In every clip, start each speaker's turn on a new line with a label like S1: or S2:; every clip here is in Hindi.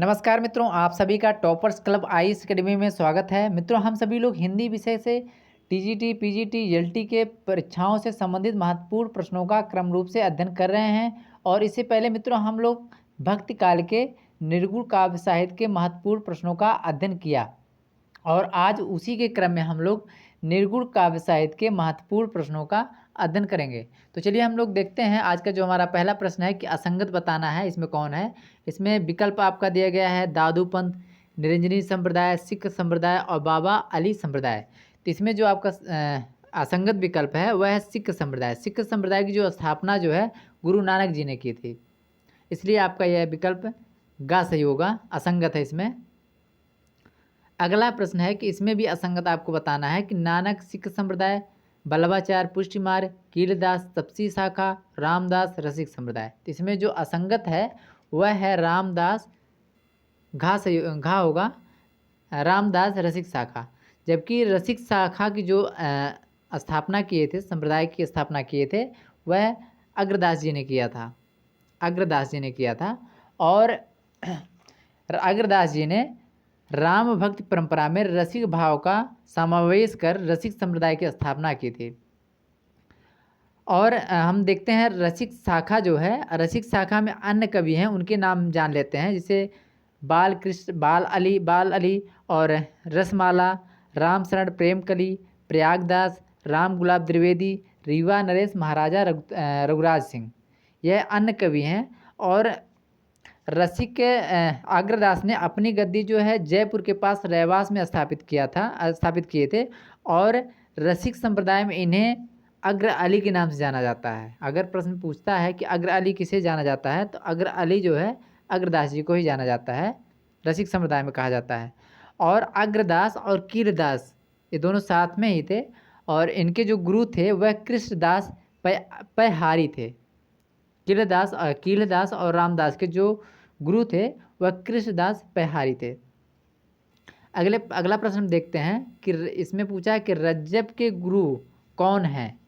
S1: नमस्कार मित्रों, आप सभी का टॉपर्स क्लब आईएएस एकेडमी में स्वागत है। मित्रों, हम सभी लोग हिंदी विषय से टीजीटी, पीजीटी, एलटी के परीक्षाओं से संबंधित महत्वपूर्ण प्रश्नों का क्रम रूप से अध्ययन कर रहे हैं। और इससे पहले मित्रों हम लोग भक्ति काल के निर्गुण काव्य साहित्य के महत्वपूर्ण प्रश्नों का अध्ययन किया और आज उसी के क्रम में हम लोग निर्गुण काव्य साहित्य के महत्वपूर्ण प्रश्नों का अध्ययन करेंगे। तो चलिए हम लोग देखते हैं आज का जो हमारा पहला प्रश्न है कि असंगत बताना है, इसमें कौन है। इसमें विकल्प आपका दिया गया है दादू पंथ, निरंजनी संप्रदाय, सिख संप्रदाय और बाबा अली संप्रदाय। तो इसमें जो आपका असंगत विकल्प है वह है सिख संप्रदाय। सिख संप्रदाय की जो स्थापना जो है गुरु नानक जी ने की थी, इसलिए आपका यह विकल्प गा सही होगा, असंगत है इसमें। अगला प्रश्न है कि इसमें भी असंगत आपको बताना है कि नानक सिख संप्रदाय, बल्लभाचार्य पुष्टि मार्ग, कीलदास तपसी शाखा, रामदास रसिक संप्रदाय। तो इसमें जो असंगत है वह है रामदास, घा होगा, रामदास रसिक शाखा। जबकि रसिक शाखा की जो स्थापना किए थे, संप्रदाय की स्थापना किए थे, वह अग्रदास जी ने किया था। अग्रदास जी ने किया था और अग्रदास जी ने राम भक्ति परंपरा में रसिक भाव का समावेश कर रसिक संप्रदाय की स्थापना की थी। और हम देखते हैं रसिक शाखा जो है, रसिक शाखा में अन्य कवि हैं, उनके नाम जान लेते हैं, जैसे बालकृष्ण, बाल अली और रसमाला, राम शरण प्रेमकली, प्रयागदास, राम गुलाब द्विवेदी, रीवा नरेश, महाराजा रघुराज सिंह, यह अन्य कवि हैं। और रसिक अग्रदास ने अपनी गद्दी जो है जयपुर के पास रहवास में स्थापित किए थे और रसिक संप्रदाय में इन्हें अग्र अली के नाम से जाना जाता है। अगर प्रश्न पूछता है कि अग्र अली किसे जाना जाता है, तो अग्र अली जो है अग्रदास जी को ही जाना जाता है, रसिक संप्रदाय में कहा जाता है। और अग्रदास और कीलदास ये दोनों साथ में ही थे और इनके जो गुरु थे वह कृष्णदास पैहारी थे। कीलदास और रामदास के जो गुरु थे वह कृष्णदास पैहारी थे। अगला प्रश्न हम देखते हैं कि इसमें पूछा है कि रज्जब के गुरु कौन हैं।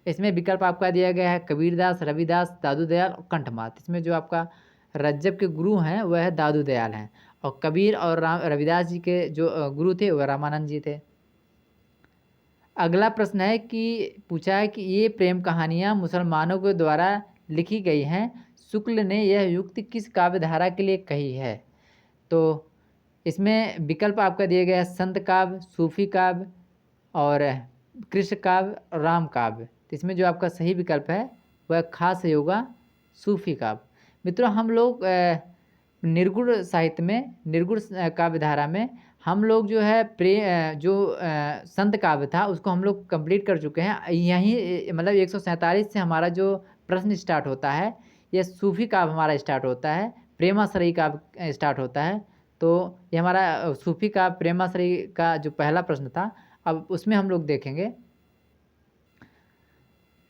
S1: इसमें विकल्प आपका दिया गया है कबीरदास, रविदास, दादू दयाल और कंठमात। इसमें जो आपका रज्जब के गुरु हैं वह है दादू दयाल हैं और कबीर और रविदास जी के जो गुरु थे वह रामानंद जी थे। अगला प्रश्न है कि पूछा है कि ये प्रेम कहानियाँ मुसलमानों के द्वारा लिखी गई हैं, शुक्ल ने यह युक्ति किस काव्य धारा के लिए कही है। तो इसमें विकल्प आपका दिया गया है संत काव्य, सूफी काव्य और कृष्ण काव्य और राम काव्य। तो इसमें जो आपका सही विकल्प है वह खास होगा सूफी काव्य। मित्रों, हम लोग निर्गुण साहित्य में, निर्गुण काव्य धारा में हम लोग जो है संत काव्य था उसको हम लोग कंप्लीट कर चुके हैं। यहीं मतलब 147 से हमारा जो प्रश्न स्टार्ट होता है, यह सूफी काव्य हमारा स्टार्ट होता है, प्रेमाश्रयी काव्य स्टार्ट होता है। तो ये हमारा सूफी काव्य प्रेमाश्रयी का जो पहला प्रश्न था, अब उसमें हम लोग देखेंगे।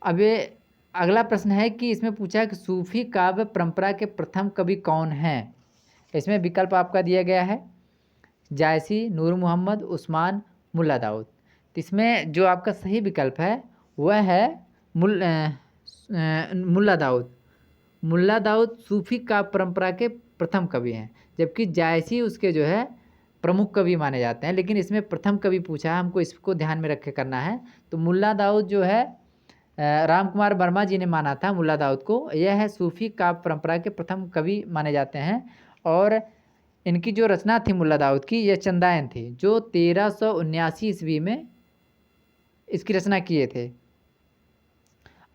S1: अब ये अगला प्रश्न है कि इसमें पूछा है कि सूफी काव्य परंपरा के प्रथम कवि कौन हैं। इसमें विकल्प आपका दिया गया है जायसी, नूर मोहम्मद, उस्मान, मुल्ला दाऊद। तो इसमें जो आपका सही विकल्प है वह है मुल्ला दाऊद। मुल्ला दाऊद सूफी काव्य परंपरा के प्रथम कवि हैं, जबकि जायसी उसके जो है प्रमुख कवि माने जाते हैं। लेकिन इसमें प्रथम कवि पूछा है, हमको इसको ध्यान में रख के करना है। तो मुल्ला दाऊद जो है राम कुमार वर्मा जी ने माना था मुल्ला दाऊद को, यह है सूफी काव्य परंपरा के प्रथम कवि माने जाते हैं। और इनकी जो रचना थी मुल्ला दाऊद की, यह चंदायन थी, जो 1379 ईस्वी में इसकी रचना किए थे।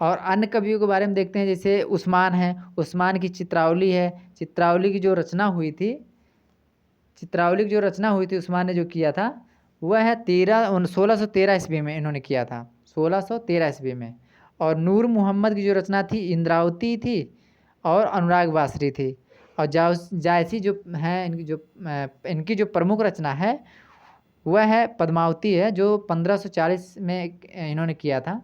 S1: और अन्य कवियों के बारे में देखते हैं, जैसे उस्मान है, उस्मान की चित्रावली है। चित्रावली की जो रचना हुई थी उस्मान ने जो किया था वह है 1613 ईस्वी में इन्होंने किया था, 1613 ईस्वी में। और नूर मोहम्मद की जो रचना थी इंद्रावती थी और अनुराग बासरी थी। और जायसी जो है इनकी जो प्रमुख रचना है वह है पद्मावती है, जो 1540 में इन्होंने किया था।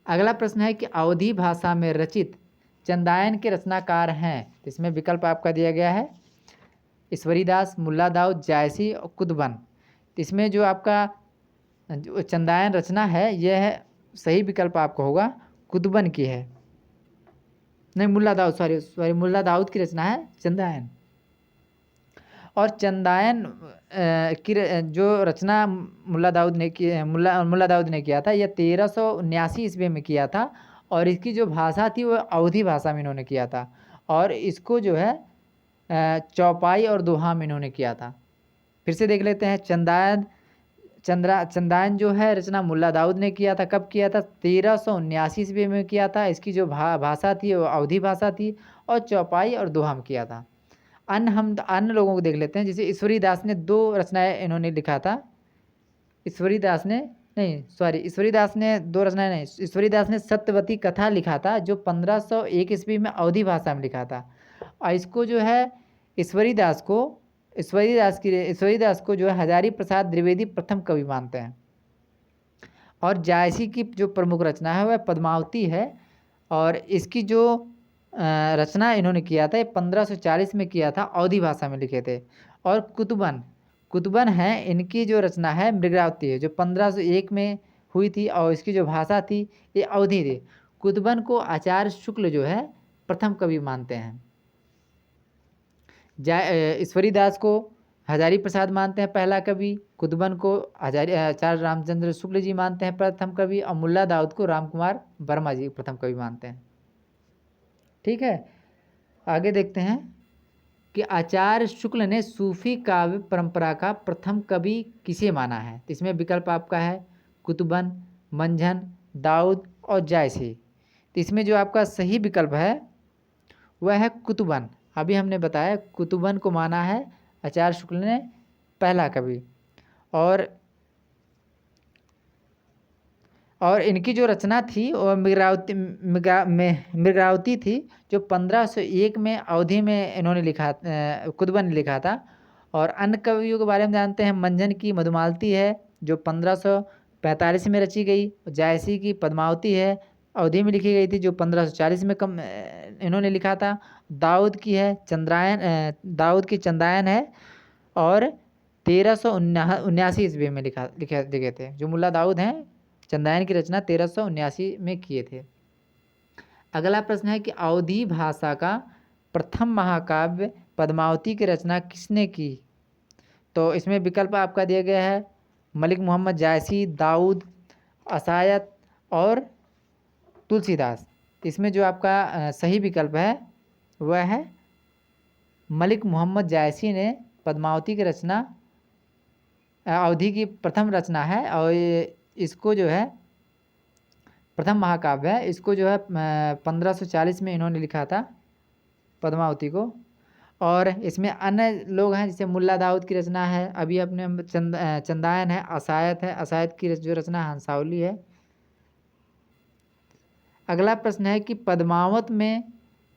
S1: अगला प्रश्न है कि अवधी भाषा में रचित चंदायन के रचनाकार हैं। इसमें विकल्प आपका दिया गया है ईश्वरीदास, मुल्ला दाऊद, जायसी और कुतुबन। इसमें जो आपका जो चंदायन रचना है यह सही विकल्प आपका होगा कुतुबन की है। नहीं, मुल्ला दाऊद, सॉरी सॉरी, मुल्ला दाऊद की रचना है चंदायन। और चंदायन जो रचना मुल्ला दाऊद ने की मुल्ला दाऊद ने किया था, यह 1379 ईस्वी में किया था। और इसकी जो भाषा थी वो अवधी भाषा में इन्होंने किया था। और इसको जो है चौपाई और दोहा में इन्होंने किया था। फिर से देख लेते हैं। चंदायन जो है रचना मुल्ला दाऊद ने किया था। कब किया था? 1379 ईस्वी में किया था। इसकी जो भाषा थी वो अवधी भाषा थी। और चौपाई और दोहा में किया था। अन्य लोगों को देख लेते हैं। जैसे ईश्वरी दास ने 2 रचनाएं इन्होंने लिखा था। ईश्वरी दास ने 2 रचनाएं नहीं, ईश्वरी दास ने सत्यवती कथा लिखा था, जो 1501 ईस्वी में अवधी भाषा में लिखा था। और इसको जो है ईश्वरी दास को जो है हजारी प्रसाद द्विवेदी प्रथम कवि मानते हैं। और जायसी की जो प्रमुख रचना है वह पद्मावती है। और इसकी जो रचना इन्होंने किया था, ये 1540 में किया था, अवधी भाषा में लिखे थे। और कुतुबन है, इनकी जो रचना है मृगावती है, जो 1501 में हुई थी। और इसकी जो भाषा थी ये अवधी थी। कुतुबन को आचार्य शुक्ल जो है प्रथम कवि मानते हैं। ईश्वरी दास को हजारी प्रसाद मानते हैं पहला कवि। कुतुबन को आचार्य रामचंद्र शुक्ल जी मानते हैं प्रथम कवि। और मुल्ला दाऊद को रामकुमार वर्मा जी प्रथम कवि मानते हैं। ठीक है, आगे देखते हैं कि आचार्य शुक्ल ने सूफी काव्य परंपरा का प्रथम कवि किसे माना है। तो इसमें विकल्प आपका है कुतुबन, मंझन, दाऊद और जायसी। तो इसमें जो आपका सही विकल्प है वह है कुतुबन। अभी हमने बताया कुतुबन को माना है आचार्य शुक्ल ने पहला कवि। और इनकी जो रचना थी वो मृगावती थी, जो 1501 में अवधि में इन्होंने लिखा, कुतुबन ने लिखा था। और अन्य कवियों के बारे में जानते हैं। मंझन की मधुमालती है, जो 1545 में रची गई। जायसी की पद्मावती है, अवधि में लिखी गई थी, जो 1540 में इन्होंने लिखा था। दाऊद की चंदायन है, और 1379 ईस्वी में लिखे थे। जो मुल्ला दाऊद हैं, चंदायन की रचना 1379 में किए थे। अगला प्रश्न है कि अवधी भाषा का प्रथम महाकाव्य पद्मावती की रचना किसने की। तो इसमें विकल्प आपका दिया गया है मलिक मोहम्मद जायसी, दाऊद, असायत और तुलसीदास। इसमें जो आपका सही विकल्प है वह है मलिक मोहम्मद जायसी ने पद्मावती की रचना, अवधि की प्रथम रचना है। और इसको जो है प्रथम महाकाव्य है। इसको जो है 1540 में इन्होंने लिखा था पद्मावती को। और इसमें अन्य लोग हैं, जैसे मुल्ला दाऊद की रचना है, अभी अपने चंदायन है, असायत की जो रचना हंसावली है। अगला प्रश्न है कि पद्मावत में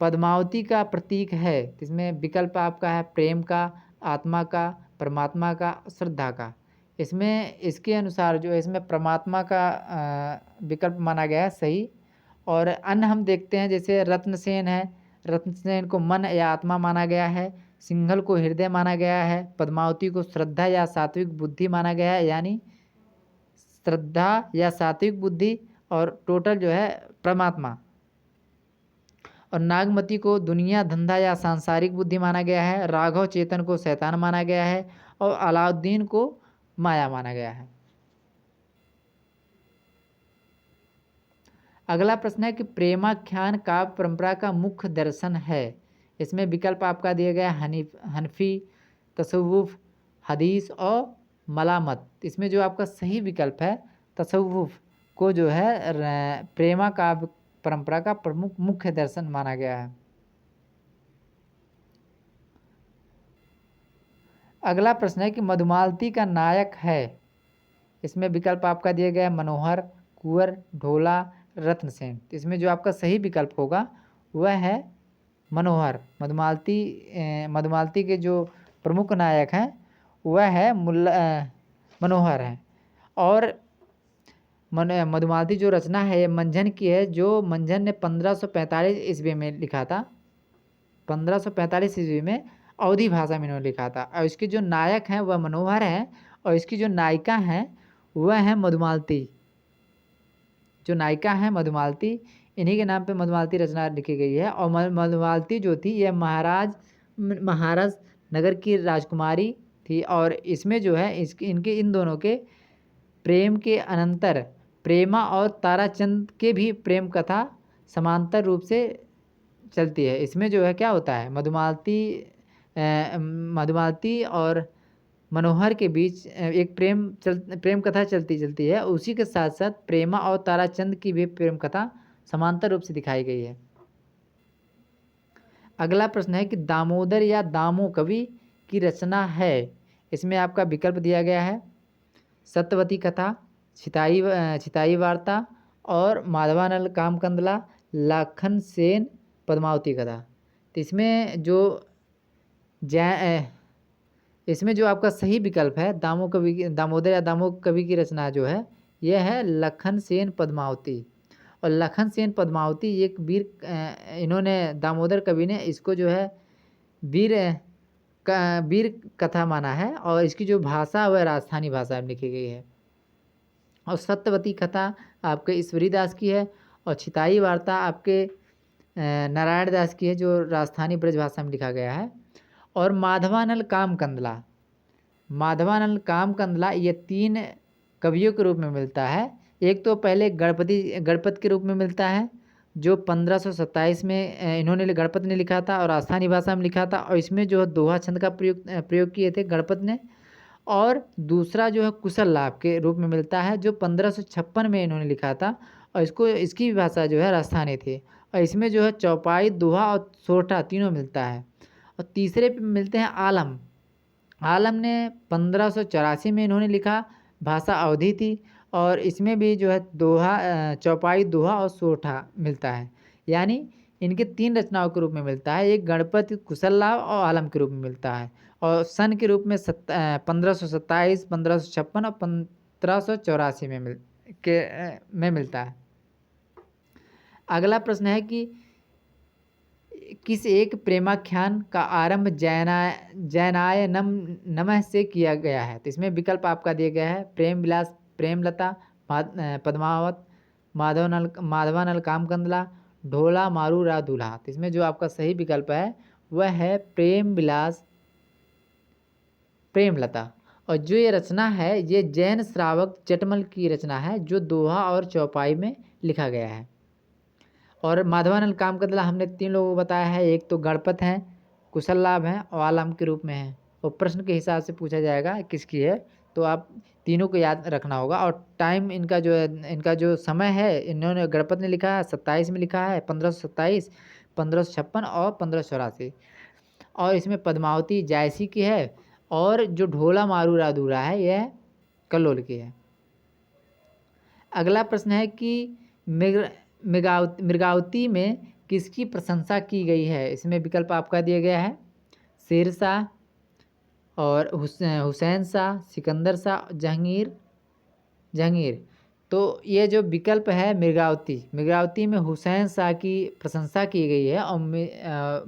S1: पद्मावती का प्रतीक है। इसमें विकल्प आपका है प्रेम का, आत्मा का, परमात्मा का, श्रद्धा का। इसमें इसके अनुसार जो है इसमें परमात्मा का विकल्प माना गया है सही। और अन्य हम देखते हैं, जैसे रत्नसेन है, रत्नसेन को मन या आत्मा माना गया है। सिंघल को हृदय माना गया है। पद्मावती को श्रद्धा या सात्विक बुद्धि माना गया है, यानी श्रद्धा या सात्विक बुद्धि, और टोटल जो है परमात्मा। और नागमती को दुनिया, धंधा या सांसारिक बुद्धि माना गया है। राघव चेतन को शैतान माना गया है। और अलाउद्दीन को माया माना गया है। अगला प्रश्न है कि प्रेमाख्यान काव्य परंपरा का मुख्य दर्शन है। इसमें विकल्प आपका दिया गया हनफी, तसव्वुफ, हदीस और मलामत। इसमें जो आपका सही विकल्प है तसव्वुफ को जो है प्रेमा काव्य परंपरा का प्रमुख मुख्य दर्शन माना गया है। अगला प्रश्न है कि मधुमालती का नायक है। इसमें विकल्प आपका दिया गया है मनोहर, कुंवर, ढोला, रत्नसेन। इसमें जो आपका सही विकल्प होगा वह है मनोहर। मधुमालती के जो प्रमुख नायक हैं वह है मनोहर हैं। और मधुमालती जो रचना है ये मंझन की है, जो मंझन ने 1545 ईस्वी में लिखा था। 1545 ईस्वी में अवधी भाषा में इन्होंने लिखा था। और इसके जो नायक हैं वह मनोहर हैं, और इसकी जो नायिका हैं वह है मधुमालती। जो नायिका है मधुमालती, इन्हीं के नाम पे मधुमालती रचना लिखी गई है। और मधुमालती जो थी यह महाराज नगर की राजकुमारी थी। और इसमें जो है इनके इन दोनों के प्रेम के अनंतर प्रेमा और ताराचंद के भी प्रेम कथा समांतर रूप से चलती है। इसमें जो है क्या होता है, मधुमालती और मनोहर के बीच एक प्रेम कथा चलती है। उसी के साथ साथ प्रेमा और ताराचंद की भी प्रेम कथा समांतर रूप से दिखाई गई है। अगला प्रश्न है कि दामोदर या दामो कवि की रचना है। इसमें आपका विकल्प दिया गया है सत्यवती कथा, छिताई वार्ता और माधवानल कामकंदला, लाखन सेन पद्मावती कथा। तो इसमें जो आपका सही विकल्प है दामोदर या दामो कवि की रचना जो है यह है लखन सेन पद्मावती। और लखन सेन पद्मावती एक इन्होंने दामोदर कवि ने इसको जो है वीर कथा माना है। और इसकी जो भाषा वह राजस्थानी भाषा में लिखी गई है। और सत्यवती कथा आपके ईश्वरी दास की है। और छिताई वार्ता आपके नारायण दास की है, जो राजस्थानी ब्रज भाषा में लिखा गया है। और माधवानल कामकंदला ये 3 कवियों के रूप में मिलता है। एक तो पहले गणपत के रूप में मिलता है, जो 1527 में इन्होंने गणपत ने लिखा था और राजस्थानी भाषा में लिखा था। और इसमें जो है दोहा छंद का प्रयोग किए थे गणपत ने। और दूसरा जो है कुशल लाभ के रूप में मिलता है, जो 1556 में इन्होंने लिखा था। और इसकी भी भाषा जो है राजस्थानी थी। और इसमें जो है चौपाई, दोहा और सोरठा तीनों मिलता है। और तीसरे पे मिलते हैं आलम ने 1584 में इन्होंने लिखा, भाषा अवधी थी। और इसमें भी जो है चौपाई, दोहा और सोरठा मिलता है। यानी इनके 3 रचनाओं के रूप में मिलता है, एक गणपत, कुशल लाभ और आलम के रूप में मिलता है। और सन के रूप में 1527, 1556 और 1584 में मिलता है। अगला प्रश्न है कि किस एक प्रेमाख्यान का आरंभ जैनाय नमः से किया गया है। तो इसमें विकल्प आपका दिया गया है प्रेम विलास, प्रेमलता, पद्मावत, माधवानल कामकंदला, ढोला मारू रा दूल्हा। तो इसमें जो आपका सही विकल्प है वह है प्रेम विलास प्रेमलता। और जो ये रचना है ये जैन श्रावक जटमल की रचना है, जो दोहा और चौपाई में लिखा गया है। और माधवानल कामकंदला हमने 3 लोगों को बताया है, एक तो गणपत हैं, कुशल लाभ हैं और आलम के रूप में हैं। और प्रश्न के हिसाब से पूछा जाएगा किसकी है, तो आप तीनों को याद रखना होगा। और टाइम इनका जो समय है, इन्होंने गणपत ने लिखा है 27 में लिखा है, 1527, 1556 और 1584। और इसमें पद्मावती जायसी की है। और जो ढोला मारू राधूरा है यह कल्लोल की है। अगला प्रश्न है कि मृगावती में किसकी प्रशंसा की गई है। इसमें विकल्प आपका दिया गया है शेरशाह और हुसैन शाह, सिकंदर शाह, जहांगीर। तो ये जो विकल्प है मृगावती में हुसैन शाह की प्रशंसा की गई है। और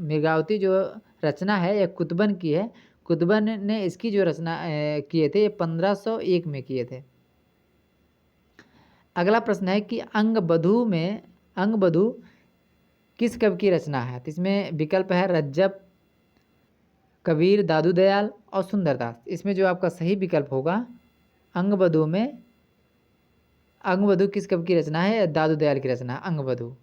S1: मृगावती जो रचना है यह कुतुबन की है। कुतुबन ने इसकी जो रचना किए थे ये 1501 में किए थे। अगला प्रश्न है कि अंगबधू किस कवि की रचना है। तो इसमें विकल्प है रज्जब, कबीर, दादू दयाल और सुंदरदास। इसमें जो आपका सही विकल्प होगा अंगबधू किस कवि की रचना है, दादू दयाल की रचना अंगबधू।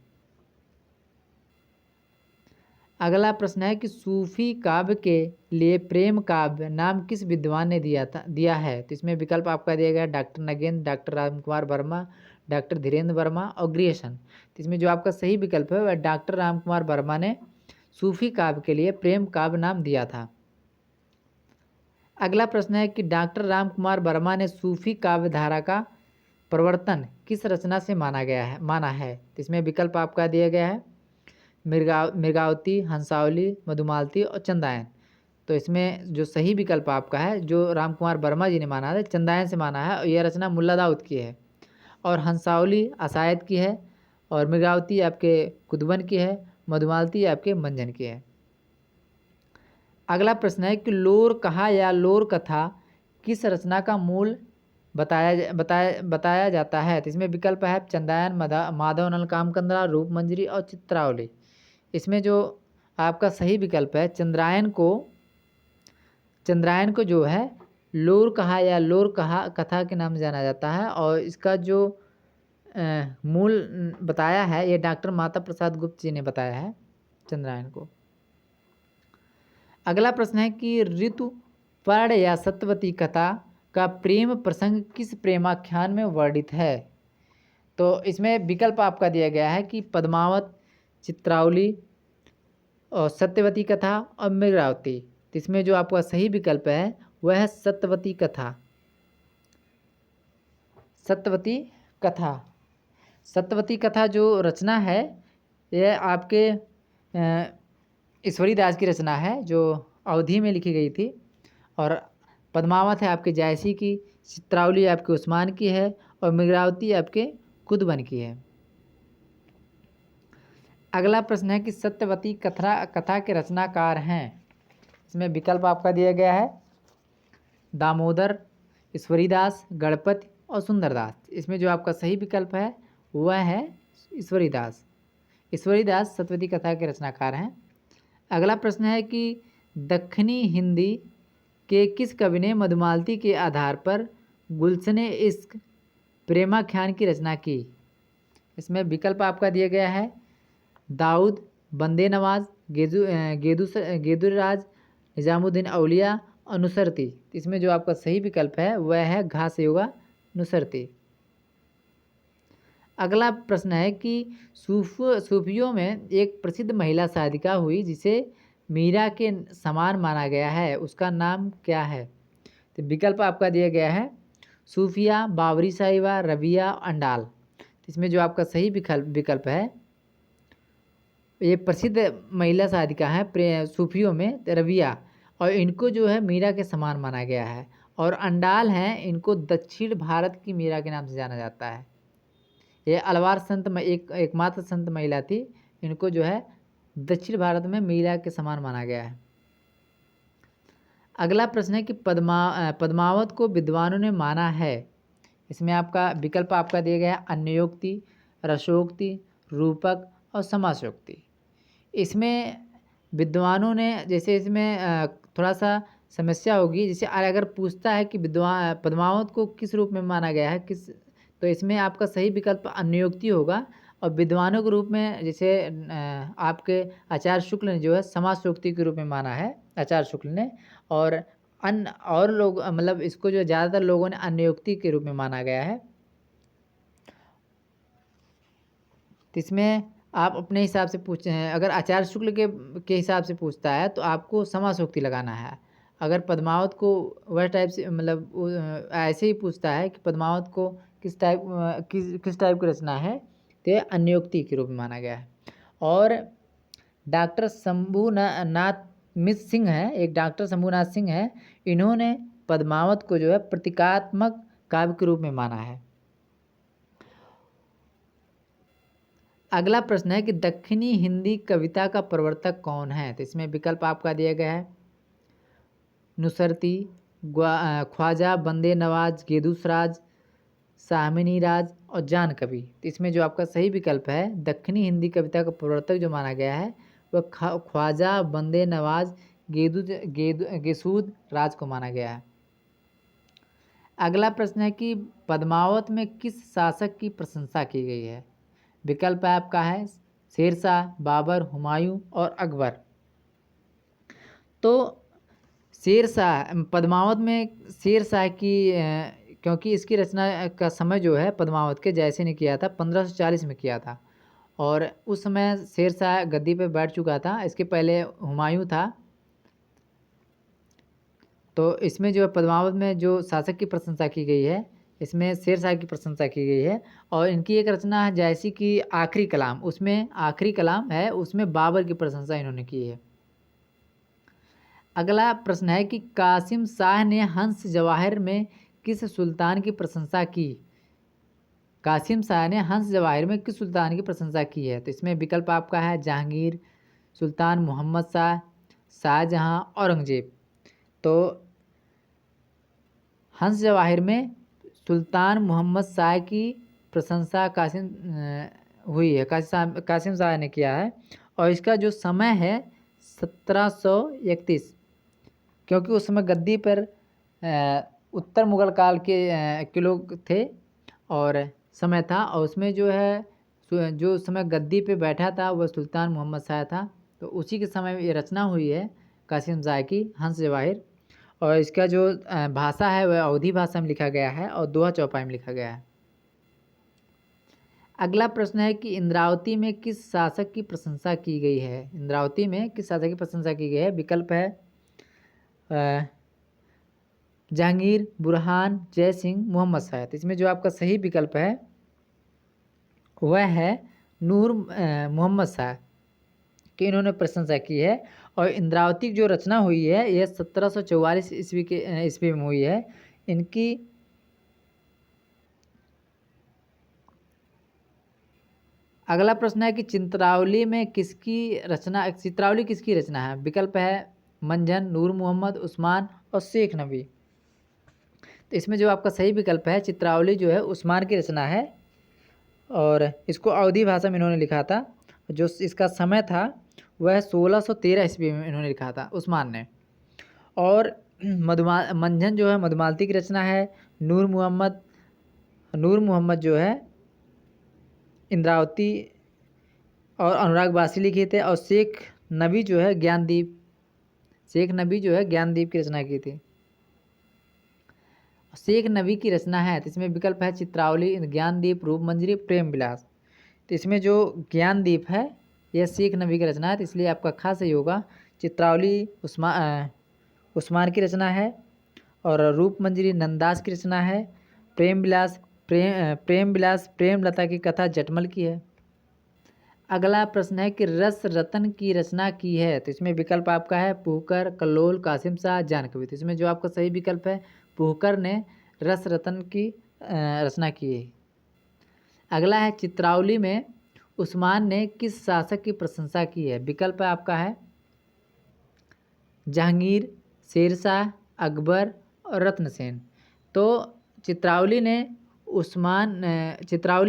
S1: अगला प्रश्न है कि सूफी काव्य के लिए प्रेम काव्य नाम किस विद्वान ने दिया है। तो इसमें विकल्प आपका दिया गया doctor Nagendra, doctor Ramkumar Verma, doctor Dhirendra Verma और ग्रियर्सन। तो इसमें जो आपका सही विकल्प है वह डॉक्टर रामकुमार वर्मा ने सूफी काव्य के लिए प्रेम काव्य नाम दिया था। अगला प्रश्न है कि डॉक्टर रामकुमार वर्मा ने सूफी काव्य धारा का प्रवर्तन किस रचना से माना है। तो इसमें विकल्प आपका दिया गया है मृगावती, हंसावली, मधुमालती और चंदायन। तो इसमें जो सही विकल्प आपका है, जो रामकुमार वर्मा जी ने माना है, चंदायन से माना है। और यह रचना मुल्ला दाऊद की है। और हंसावली असायद की है। और मृगावती आपके कुतुबन की है। मधुमालती आपके मंजन की है। अगला प्रश्न है कि लोर कहा या लोर कथा किस रचना का मूल बताया जाता है। तो इसमें विकल्प है चंद्रायन, माधव नल कामकंद्रा, रूप मंजरी और चित्रावली। इसमें जो आपका सही विकल्प है चंद्रायन को जो है लोर कहा या लोर कहा कथा के नाम से जाना जाता है। और इसका जो मूल बताया है ये डॉक्टर माता प्रसाद गुप्त जी ने बताया है चंद्रायन को। अगला प्रश्न है कि ऋतु पर्ण या सत्यवती कथा का प्रेम प्रसंग किस प्रेमाख्यान में वर्णित है? तो इसमें विकल्प आपका दिया गया है कि पद्मावत, चित्रावली और सत्यवती कथा और मृगावती। तो इसमें जो आपका सही विकल्प है वह है सत्यवती कथा। सत्यवती कथा जो रचना है यह आपके ईश्वरी दास की रचना है जो अवधि में लिखी गई थी। और पद्मावत है आपके जायसी की, चित्रावली आपके उस्मान की है और मृगावती आपके कुदबन की है। अगला प्रश्न है कि सत्यवती कथा के रचनाकार हैं। इसमें विकल्प आपका दिया गया है दामोदर, ईश्वरीदास, गणपति और सुंदरदास। इसमें जो आपका सही विकल्प है वह है ईश्वरीदास। ईश्वरीदास सत्यवती कथा के रचनाकार हैं। अगला प्रश्न है कि दक्षिणी हिंदी के किस कवि ने मधुमालती के आधार पर गुलशने इश्क प्रेमाख्यान की रचना की? इसमें विकल्प आपका दिया गया है दाऊद, बंदे नवाज, गेदुराज, निजामुद्दीन औलिया और नुसरती। इसमें जो आपका सही विकल्प है वह है घासयोगा नुसरती। अगला प्रश्न है कि सूफियों में एक प्रसिद्ध महिला साधिका हुई जिसे मीरा के समान माना गया है, उसका नाम क्या है? तो विकल्प आपका दिया गया है सूफिया, बाबरी साहिबा, रबिया, अंडाल। इसमें जो आपका सही विकल्प है ये प्रसिद्ध महिला साधिका है सूफियों में रबिया, और इनको जो है मीरा के समान माना गया है। और अंडाल हैं इनको दक्षिण भारत की मीरा के नाम से जाना जाता है। ये अलवार संत में एकमात्र संत महिला थी, इनको जो है दक्षिण भारत में मीरा के समान माना गया है। अगला प्रश्न है कि पद्मावत को विद्वानों ने माना है। इसमें आपका विकल्प आपका दिया गया है अन्योक्ति, रसोक्ति, रूपक और समासोक्ति। इसमें विद्वानों ने जैसे इसमें थोड़ा सा समस्या होगी, जैसे अगर पूछता है कि पद्मावत को किस रूप में माना गया है तो इसमें आपका सही विकल्प अन्योक्ति होगा। और विद्वानों के रूप में जैसे आपके आचार्य शुक्ल ने जो है समासोक्ति के रूप में माना है आचार्य शुक्ल ने, और अन्य और लोग मतलब इसको जो ज़्यादातर लोगों ने अन्योक्ति के रूप में माना गया है। तो इसमें आप अपने हिसाब से पूछते हैं, अगर आचार्य शुक्ल के हिसाब से पूछता है तो आपको समासोक्ति लगाना है। अगर पद्मावत को वह टाइप से मतलब ऐसे ही पूछता है कि पद्मावत को किस टाइप की रचना है तो यह अन्योक्ति के रूप में माना गया है। और डॉक्टर शंभुनाथ मिश्र सिंह है, एक डॉक्टर शंभुनाथ सिंह है, इन्होंने पद्मावत को जो है प्रतीकात्मक काव्य के रूप में माना है। अगला प्रश्न है कि दक्षिणी हिंदी कविता का प्रवर्तक कौन है? तो इसमें विकल्प आपका दिया गया है नुसरती, ख्वाजा, बंदे नवाज, गेदूसराज, सामिनी राज और जान कवि। तो इसमें जो आपका सही विकल्प है दक्षिणी हिंदी कविता का प्रवर्तक जो माना गया है वह ख्वाजा, बंदे नवाज, गेसूद राज को माना गया है। अगला प्रश्न है कि पद्मावत में किस शासक की प्रशंसा की गई है? विकल्प आपका है शेरशाह, बाबर, हुमायूं और अकबर। तो शेरशाह पद्मावत में शेरशाह की क्योंकि इसकी रचना का समय जो है पद्मावत के जयसी ने किया था 1540 में किया था, और उस समय शेरशाह गद्दी पे बैठ चुका था। इसके पहले हुमायूं था। तो इसमें जो पद्मावत में जो शासक की प्रशंसा की गई है इसमें शेरशाह की प्रशंसा की गई है। और इनकी एक रचना है जैसी कि आखिरी कलाम, उसमें आखिरी कलाम है उसमें बाबर की प्रशंसा इन्होंने की है। अगला प्रश्न है कि कासिम शाह ने हंस जवाहिर में किस सुल्तान की प्रशंसा की? कासिम शाह ने हंस जवाहिर में किस सुल्तान की प्रशंसा की है? तो इसमें विकल्प आपका है जहांगीर, सुल्तान मोहम्मद शाह, शाहजहां, औरंगजेब। तो हंस जवाहिर में सुल्तान मोहम्मद शाह की प्रशंसा हुई है, कासिम शाह ने किया है। और इसका जो समय है 1731, क्योंकि उस समय गद्दी पर उत्तर मुगल काल के लोग थे और समय था, और उसमें जो है जो समय गद्दी पे बैठा था वह सुल्तान मोहम्मद शाह था। तो उसी के समय ये रचना हुई है कासिम शाह की हंस जवाहिर। और इसका जो भाषा है वह अवधी भाषा में लिखा गया है और दोहा चौपाई में लिखा गया है। अगला प्रश्न है कि इंद्रावती में किस शासक की प्रशंसा की गई है। इंद्रावती में किस शासक की प्रशंसा की गई है। विकल्प है जहांगीर, बुरहान, जय सिंह, मोहम्मद शाह। तो इसमें जो आपका सही विकल्प है वह है नूर मोहम्मद शाह कि इन्होंने प्रशंसा की है। और इंद्रावती की जो रचना हुई है यह 1744 ईस्वी में हुई है। इनकी अगला प्रश्न है कि चित्रावली किसकी रचना है। विकल्प है मंझन, नूर मोहम्मद, उस्मान और शेख नबी। तो इसमें जो आपका सही विकल्प है चित्रावली जो है उस्मान की रचना है और इसको अवधी भाषा में इन्होंने लिखा था। जो इसका समय था वह 1613 ईस्वी में इन्होंने लिखा था उस्मान ने। और मंझन जो है मधुमालती की रचना है। नूर मोहम्मद जो है इंद्रावती और अनुराग बासी लिखे थे। और शेख नबी जो है ज्ञानदीप की रचना की थी। शेख नबी की रचना है तो इसमें विकल्प है चित्रावली, ज्ञानदीप, रूपमंजरी, प्रेम विलास। तो इसमें जो ज्ञानदीप है यह शेख नबी की रचना है, तो इसलिए आपका खास सही होगा। चित्रावली उस्मान की रचना है और रूपमंजरी नंदास की रचना है। प्रेमलता की कथा जटमल की है। अगला प्रश्न है कि रस रतन की रचना की है। तो इसमें विकल्प आपका है पुहकर, कल्लोल, कासिम शाह, जानकवी। तो इसमें जो आपका सही विकल्प है पुहकर ने रस रतन की रचना की है। अगला है चित्रावली में उस्मान ने किस शासक की प्रशंसा की है। विकल्प आपका है जहांगीर, शेरशाह, अकबर और रत्नसेन। तो चित्रावली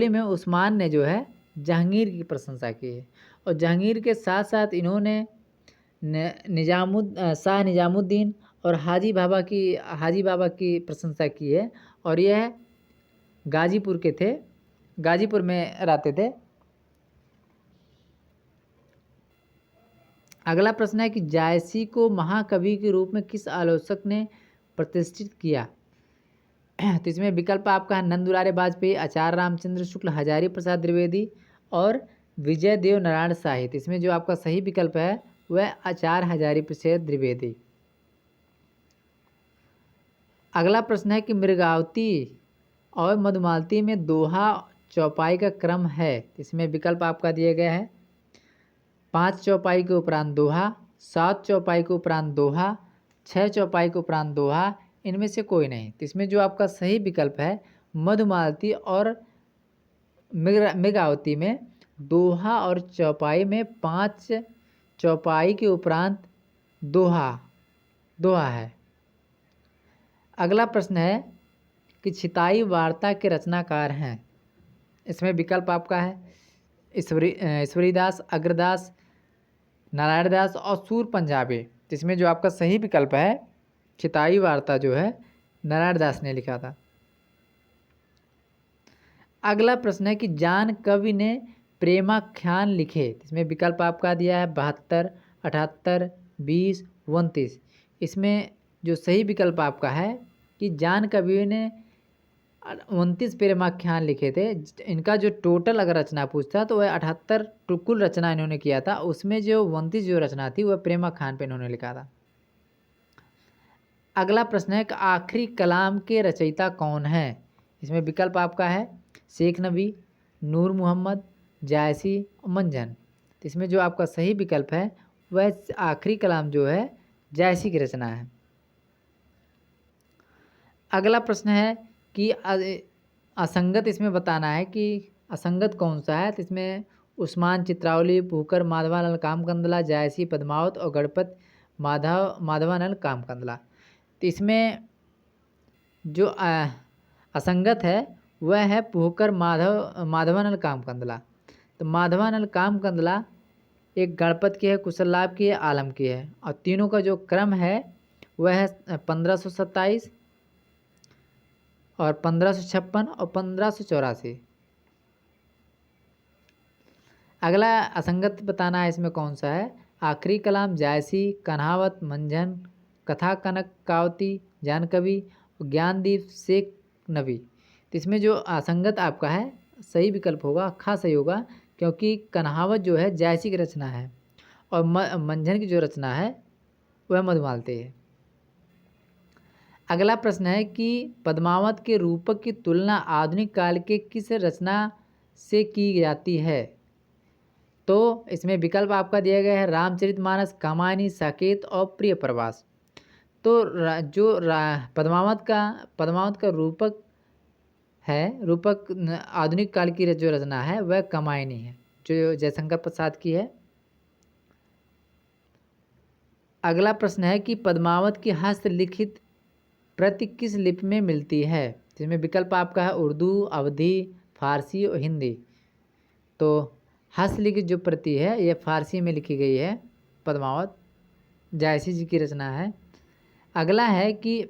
S1: में उस्मान ने जो है जहांगीर की प्रशंसा की है। और जहांगीर के साथ साथ इन्होंने शाह निजामुद्दीन और हाजी बाबा की प्रशंसा की है। और यह गाजीपुर में रहते थे। अगला प्रश्न है कि जायसी को महाकवि के रूप में किस आलोचक ने प्रतिष्ठित किया। तो इसमें विकल्प आपका है नंदुलारे वाजपेयी, आचार्य रामचंद्र शुक्ल, हजारी प्रसाद द्विवेदी और विजय देव नारायण शाही। तो इसमें जो आपका सही विकल्प है वह आचार्य हजारी प्रसाद द्विवेदी। अगला प्रश्न है कि मृगावती और मधुमालती में दोहा चौपाई का क्रम है। इसमें विकल्प आपका दिया गया है 5 चौपाई के उपरांत दोहा, 7 चौपाई के उपरांत दोहा, 6 चौपाई के उपरांत दोहा, इनमें से कोई नहीं। तो इसमें जो आपका सही विकल्प है मधुमालती और मृगावती में दोहा और चौपाई में 5 चौपाई के उपरांत दोहा है। अगला प्रश्न है कि छिताई वार्ता के रचनाकार हैं। इसमें विकल्प आपका है ईश्वरीदास, अग्रदास, नारायण दास और सूर पंजाबी। तो इसमें जो आपका सही विकल्प है छिताई वार्ता जो है नारायण दास ने लिखा था। अगला प्रश्न है कि जान कवि ने प्रेमाख्यान लिखे। इसमें विकल्प आपका दिया है 72, 78, 20, 29। इसमें जो सही विकल्प आपका है कि जान कवि ने 29 प्रेमाख्यान लिखे थे। इनका जो टोटल अगर रचना पूछता तो वह 78 कुल रचना इन्होंने किया था। उसमें जो 29 जो रचना थी वह प्रेमाख्यान पे इन्होंने लिखा था। अगला प्रश्न है कि आखिरी कलाम के रचयिता कौन है। इसमें विकल्प आपका है शेख नबी, नूर मोहम्मद, जायसी और मंझन। तो इसमें जो आपका सही विकल्प है वह आखिरी कलाम जो है जायसी की रचना है। अगला प्रश्न है कि असंगत इसमें बताना है कि असंगत कौन सा है। तो इसमें उस्मान चित्रावली, पुहकर माधवानल कामकंदला, जायसी पद्मावत और गणपत माधवानल कामकंदला। तो इसमें जो असंगत है वह है पुहकर माधवानल कामकंदला। तो माधवानल कामकंदला एक गणपत की है, कुशल लाभ की है, आलम की है, और तीनों का जो क्रम है वह है 1527 और 1556 और 1584। अगला असंगत बताना है इसमें कौन सा है। आखिरी कलाम जायसी, कन्हावत, मंझन, कथा कनक कावती, जानकवि, ज्ञानदीप, शेख नबी। तो इसमें जो असंगत आपका है सही विकल्प होगा, खा सही होगा, क्योंकि कन्हावत जो है जायसी की रचना है और मंझन की जो रचना है वह मधुमालती है। अगला प्रश्न है कि पद्मावत के रूपक की तुलना आधुनिक काल के किस रचना से की जाती है। तो इसमें विकल्प आपका दिया गया है रामचरितमानस, कामायनी, साकेत और प्रिय प्रवास। तो पद्मावत का रूपक है, रूपक आधुनिक काल की जो रचना है वह कामायनी है, जो जयशंकर प्रसाद की है। अगला प्रश्न है कि पद्मावत की हस्तलिखित प्रति किस लिपि में मिलती है। जिसमें विकल्प आपका है उर्दू, अवधी, फारसी और हिंदी। तो हस्तलिखित जो प्रति है यह फारसी में लिखी गई है, पद्मावत जायसी जी की रचना है। अगला है कि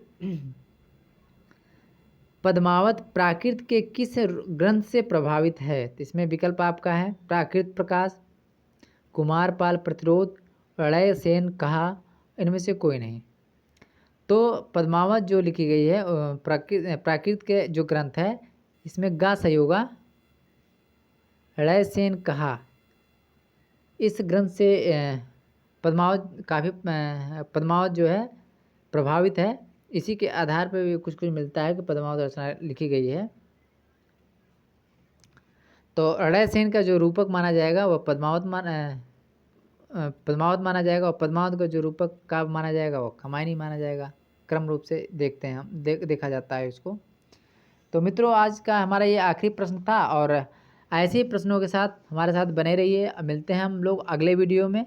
S1: पद्मावत प्राकृत के किस ग्रंथ से प्रभावित है। तो इसमें विकल्प आपका है प्राकृत प्रकाश, कुमारपाल प्रतिरोध, रणय सेन कहा, इनमें से कोई नहीं। तो पद्मावत जो लिखी गई है प्राकृत के जो ग्रंथ है इसमें गा सही होगा, रणय सेन कहा। इस ग्रंथ से पद्मावत जो है प्रभावित है, इसी के आधार पर भी कुछ मिलता है कि पद्मावत रचना लिखी गई है। तो रणय सेन का जो रूपक माना जाएगा वह पद्मावत माना जाएगा, और पद्मावत का जो रूपक काव्य माना जाएगा वो कामायनी माना जाएगा। क्रम रूप से देखते हैं हम, देखा जाता है इसको। तो मित्रों आज का हमारा ये आखिरी प्रश्न था, और ऐसे ही प्रश्नों के साथ हमारे साथ बने रहिए। मिलते हैं हम लोग अगले वीडियो में,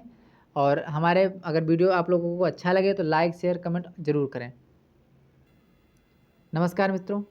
S1: और हमारे अगर वीडियो आप लोगों को अच्छा लगे तो लाइक शेयर कमेंट जरूर करें। नमस्कार मित्रों।